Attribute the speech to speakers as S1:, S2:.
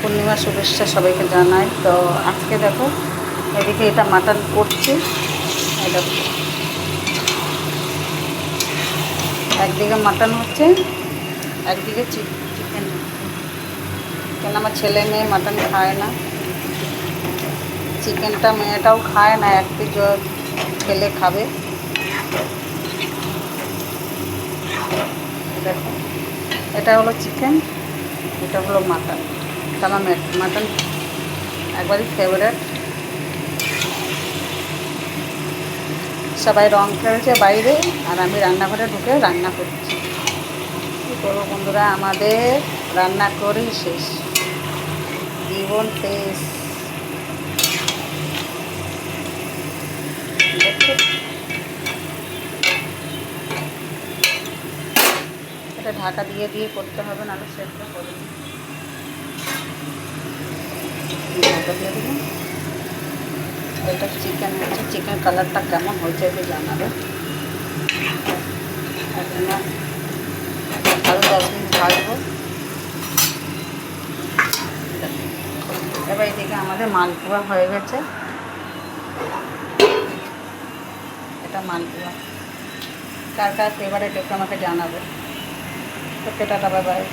S1: পূর্ণিমা শুভেচ্ছা সবাইকে জানাই। তো আজকে দেখো এদিকে এটা মাটন করছি। এটা একদিকে মাটন হচ্ছে, একদিকে চিকেন। কেন আমার ছেলে মেয়ে মাটন খায় না, চিকেনটা মেয়েটাও খায় না, এক পিস খেলে খাবে। দেখো এটা হলো চিকেন, এটা হলো মাটন। আমার মাটন একবারই ফেভারেট। সবাই রং খেলছে বাইরে, আর আমি রান্নাঘরে ঢুকে রান্না করছি। কী করবো বন্ধুরা, আমাদের রান্না করেই শেষ, জীবন শেষ। এটা ঢাকা দিয়ে দিয়ে করতে হবে, নাহলে সেদ্ধ করে ঢাকা দিয়ে দেবো। এটা চিকেন হচ্ছে, চিকেন কালারটা কেমন হয়েছে একটু জানাবে। এখন আরও 10 মিনিট ভাজবো। এবার এদিকে আমাদের মালপোয়া হয়ে গেছে। এটা মালপোয়া কার কার ফেভারিট একটু আমাকে জানাবে। ওকে, টাটা, বাই বাই।